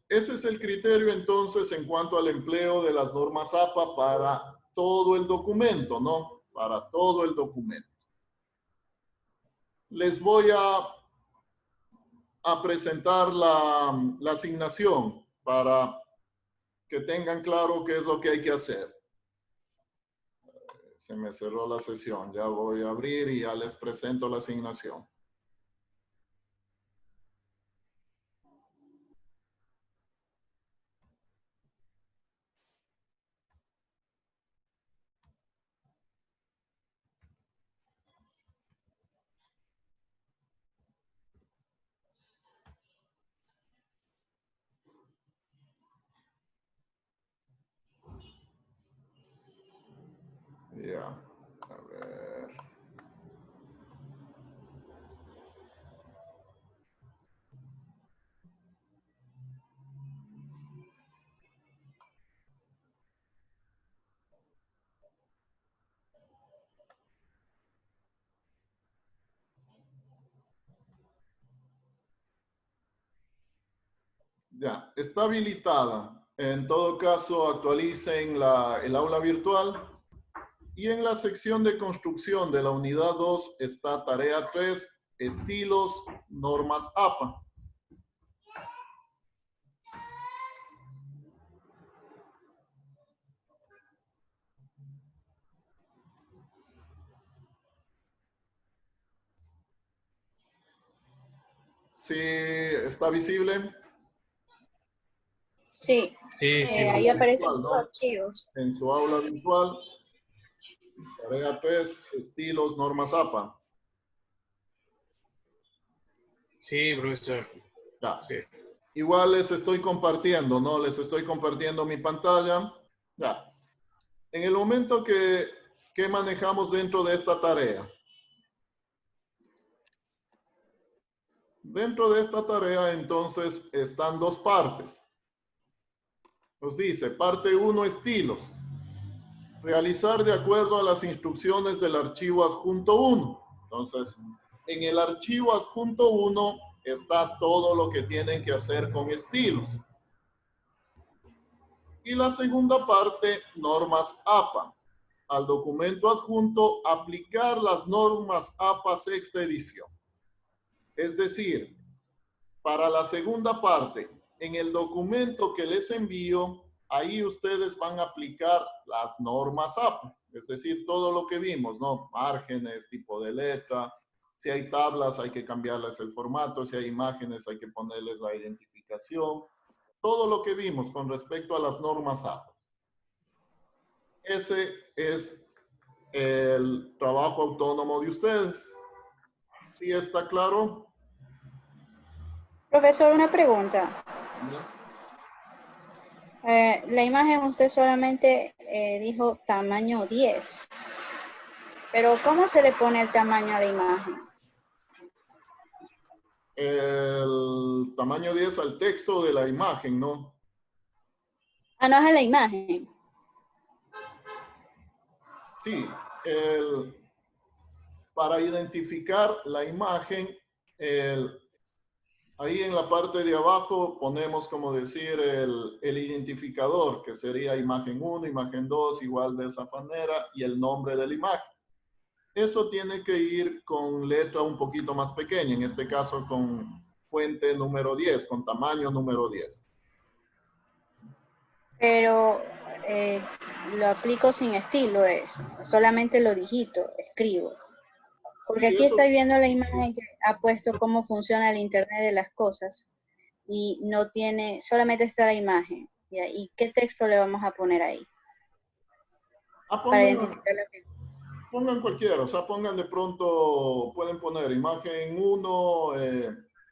Ese es el criterio entonces en cuanto al empleo de las normas APA para todo el documento, ¿no? Para todo el documento. Les voy a presentar la asignación para que tengan claro qué es lo que hay que hacer. Se me cerró la sesión, ya voy a abrir y ya les presento la asignación. Ya, a ver. Ya, está habilitada. En todo caso, actualicen el aula virtual. Y en la sección de construcción de la unidad 2 está tarea 3, estilos, normas APA. ¿Sí está visible? Sí, Sí, sí, ahí profe. aparecen Virtual, los ¿no? archivos. En su aula virtual, tarea 3, estilos, normas APA. Sí, profesor. Ya. Sí. Igual les estoy compartiendo, ¿no? Les estoy compartiendo mi pantalla. Ya. En el momento que manejamos dentro de esta tarea. Dentro de esta tarea, entonces, están dos partes. Nos dice, parte 1, estilos. Realizar de acuerdo a las instrucciones del archivo adjunto 1. Entonces, en el archivo adjunto 1 está todo lo que tienen que hacer con estilos. Y la segunda parte, normas APA. Al documento adjunto, aplicar las normas APA sexta edición. Es decir, para la segunda parte, en el documento que les envío, ahí ustedes van a aplicar las normas APA. Es decir, todo lo que vimos, ¿no? Márgenes, tipo de letra. Si hay tablas, hay que cambiarles el formato. Si hay imágenes, hay que ponerles la identificación. Todo lo que vimos con respecto a las normas APA. Ese es el trabajo autónomo de ustedes. ¿Sí está claro? Profesor, una pregunta. ¿Ya? La imagen usted solamente dijo tamaño 10. Pero ¿cómo se le pone el tamaño a la imagen? El tamaño 10 al texto de la imagen, ¿no? Ah, no es a la imagen. Sí, para identificar la imagen, ahí en la parte de abajo ponemos, como decir, el identificador, que sería imagen 1, imagen 2, igual de esa manera, y el nombre de la imagen. Eso tiene que ir con letra un poquito más pequeña, en este caso con fuente número 10, con tamaño número 10. Pero lo aplico sin estilo, eso. Solamente lo digito, escribo. Porque Sí, aquí eso. estoy viendo la imagen que ha puesto cómo funciona el Internet de las cosas. Y no tiene, solamente está la imagen. ¿Ya? ¿Y qué texto le vamos a poner ahí? Para identificar la figura. Pongan cualquiera, o sea, pongan de pronto, pueden poner imagen 1,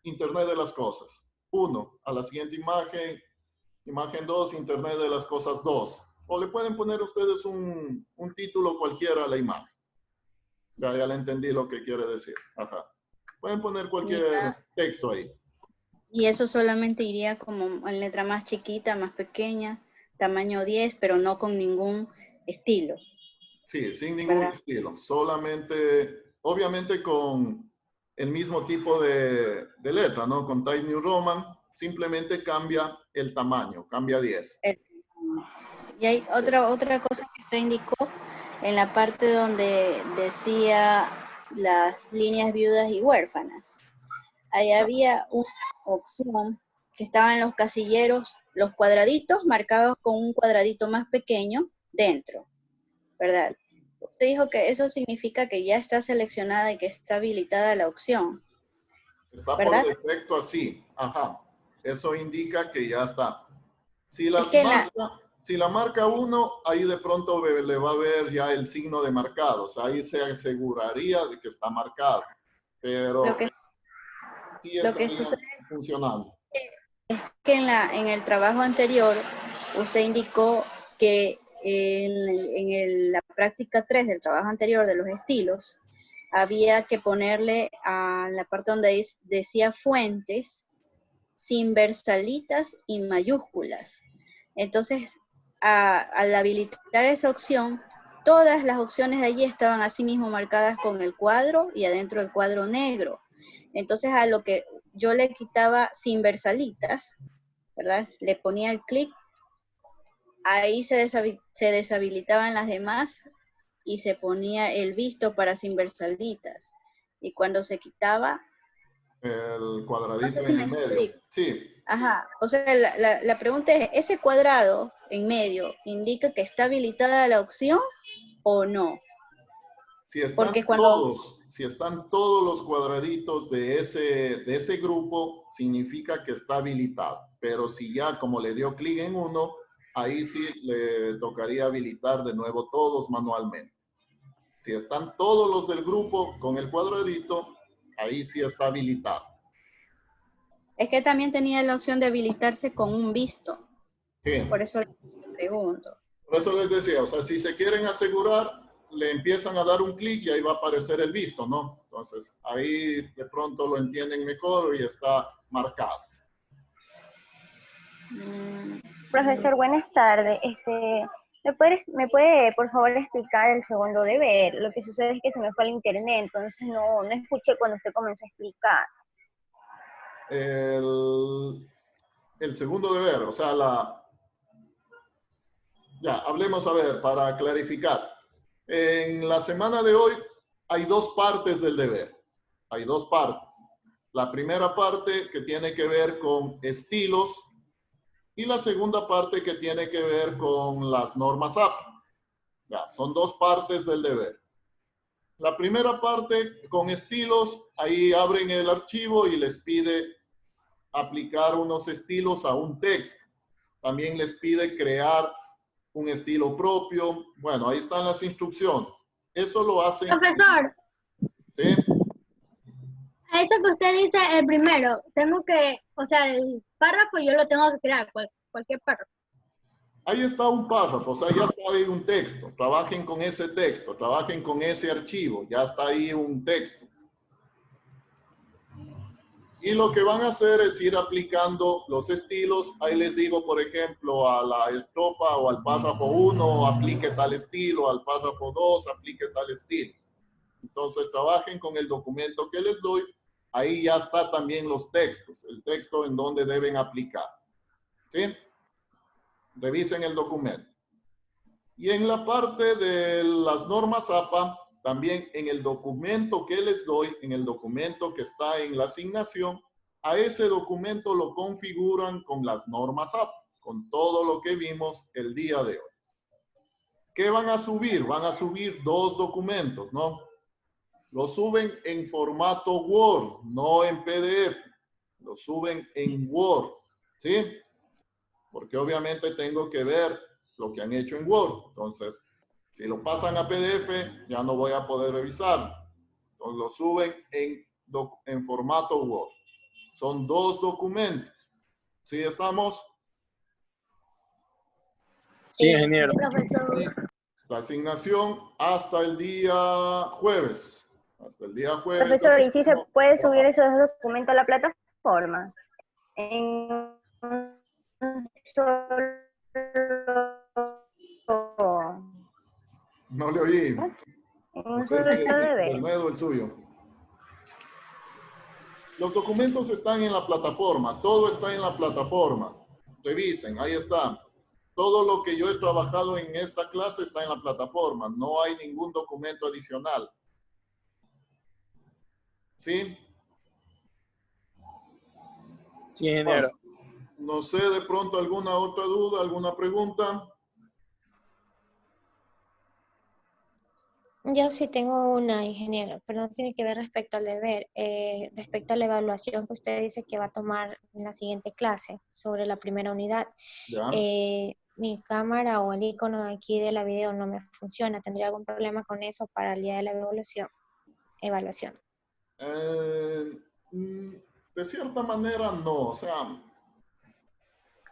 Internet de las cosas. 1, a la siguiente imagen, imagen 2, Internet de las cosas 2. O le pueden poner ustedes un título cualquiera a la imagen. Ya le entendí lo que quiere decir. Ajá. Pueden poner cualquier texto ahí. Y eso solamente iría como en letra más chiquita, más pequeña, tamaño 10, pero no con ningún estilo. Sí, sin ningún ¿verdad? estilo. Solamente, obviamente con el mismo tipo de letra, ¿no? Con Times New Roman, simplemente cambia el tamaño, cambia 10. Y hay otra cosa que usted indicó en la parte donde decía las líneas viudas y huérfanas. Ahí había una opción que estaba en los casilleros, los cuadraditos marcados con un cuadradito más pequeño dentro, ¿verdad? Usted dijo que eso significa que ya está seleccionada y que está habilitada la opción, Está por ¿verdad? defecto así. Ajá. Eso indica que ya está. Es que en Si la marca 1, ahí de pronto le va a ver ya el signo de marcado. O sea, ahí se aseguraría de que está marcado. lo Pero que, sí lo que estaría sucede funcionando. es que en el trabajo anterior usted indicó que la práctica 3 del trabajo anterior de los estilos había que ponerle a la parte donde decía fuentes sin versalitas y mayúsculas. Entonces, al habilitar esa opción, todas las opciones de allí estaban así mismo marcadas con el cuadro y adentro el cuadro negro. Entonces, a lo que yo le quitaba sin versalitas, ¿verdad? Le ponía el clic, ahí se deshabilitaban las demás y se ponía el visto para sin versalitas. Y cuando se quitaba, El no sé cuadradito si en me el medio. explico. Sí, Ajá, o sea, la pregunta es, ¿ese cuadrado en medio indica que está habilitada la opción o no? Porque cuando, si están todos los cuadraditos de ese grupo, significa que está habilitado. Pero si ya como le dio clic en uno, ahí sí le tocaría habilitar de nuevo todos manualmente. Si están todos los del grupo con el cuadradito, ahí sí está habilitado. es que también tenía la opción de habilitarse con un visto, Sí. por eso le pregunto. Por eso les decía, o sea, si se quieren asegurar, le empiezan a dar un clic y ahí va a aparecer el visto, ¿no? Entonces, ahí de pronto lo entienden mejor y está marcado. Profesor, buenas tardes. ¿Me puede, por favor, explicar el segundo deber? Lo que sucede es que se me fue el internet, entonces no escuché cuando usted comenzó a explicar. El segundo deber, o sea, ya, hablemos a ver, para clarificar. En la semana de hoy hay dos partes del deber. Hay dos partes. La primera parte que tiene que ver con estilos y la segunda parte que tiene que ver con las normas APA. Ya, son dos partes del deber. La primera parte con estilos, ahí abren el archivo y les pide aplicar unos estilos a un texto. También les pide crear un estilo propio. Bueno, ahí están las instrucciones. Eso lo hacen. Profesor, ¿Sí? a eso que usted dice, el primero, tengo que, o sea, el párrafo yo lo tengo que crear, cualquier párrafo. Ahí está un párrafo, o sea, ya está ahí un texto. Trabajen con ese texto, trabajen con ese archivo, ya está ahí un texto. Y lo que van a hacer es ir aplicando los estilos. Ahí les digo, por ejemplo, a la estrofa o al párrafo 1, aplique tal estilo, al párrafo 2, aplique tal estilo. Entonces, trabajen con el documento que les doy. Ahí ya está también los textos, el texto en donde deben aplicar. ¿Sí? Revisen el documento. Y en la parte de las normas APA, también en el documento que les doy, en el documento que está en la asignación, a ese documento lo configuran con las normas APA, con todo lo que vimos el día de hoy. ¿Qué van a subir? Van a subir dos documentos, ¿no? Lo suben en formato Word, no en PDF. Lo suben en Word, ¿sí? Porque obviamente tengo que ver lo que han hecho en Word. Entonces, si lo pasan a PDF, ya no voy a poder revisarlo. Entonces, lo suben en formato Word. Son dos documentos. ¿Sí estamos? Sí, ingeniero. Profesor. La asignación hasta el día jueves. Hasta el día jueves. Profesor, ¿y si se puede subir esos documentos a la plataforma? En un solo No le oí. En un Usted solo sí, deber. internet o el suyo. Los documentos están en la plataforma, todo está en la plataforma. Revisen, ahí está. Todo lo que yo he trabajado en esta clase está en la plataforma. No hay ningún documento adicional. ¿Sí? Sí, ingeniero. Bueno, no sé, de pronto alguna otra duda, alguna pregunta. Yo sí tengo una, ingeniero, pero no tiene que ver respecto al deber, respecto a la evaluación que usted dice que va a tomar en la siguiente clase sobre la primera unidad. Ya. Mi cámara o el icono aquí de la video no me funciona. ¿Tendría algún problema con eso para el día de la evaluación? De cierta manera no, o sea,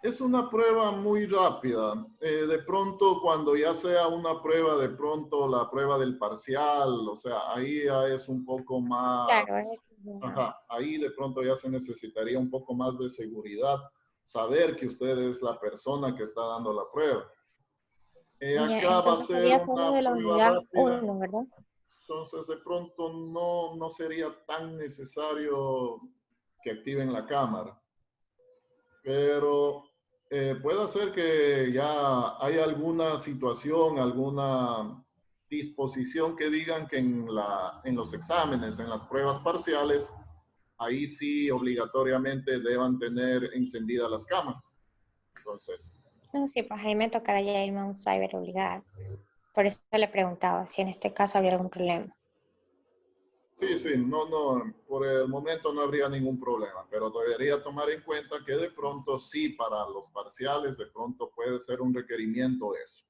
es una prueba muy rápida. De pronto, cuando ya sea una prueba, de pronto la prueba del parcial, o sea, ahí ya es un poco más, Claro, ajá, ahí de pronto ya se necesitaría un poco más de seguridad, saber que usted es la persona que está dando la prueba. ya, Acá va a entonces ser sería solo una de la prueba unidad rápida. 1, ¿verdad? Entonces, de pronto no sería tan necesario que activen la cámara. Pero puede ser que ya hay alguna situación, alguna disposición que digan que en los exámenes, en las pruebas parciales, ahí sí obligatoriamente deban tener encendidas las cámaras. Entonces, No, sí, pues ahí me tocará ya irme a un cyber obligado. Por eso le preguntaba si en este caso había algún problema. sí, no, por el momento no habría ningún problema, pero debería tomar en cuenta que de pronto sí, para los parciales, de pronto puede ser un requerimiento eso.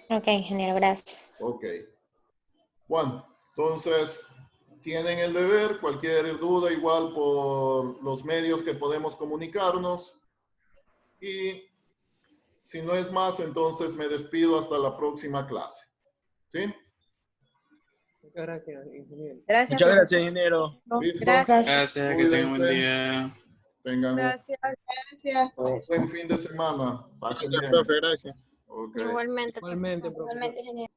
Ok, ingeniero, gracias. Ok. Bueno, entonces, tienen el deber, cualquier duda igual por los medios que podemos comunicarnos. Y si no es más, entonces me despido hasta la próxima clase. ¿Sí? Muchas gracias, ingeniero. Gracias, Muchas gracias, profesor. ingeniero. ¿Listo? Gracias. Gracias, que tengan buen Cuídense. día. Tengan Gracias. Gracias. un buen fin de semana. Pasen Gracias, bien. profe, gracias. Ok. Igualmente, Igualmente, profesor. profesor. Igualmente, ingeniero.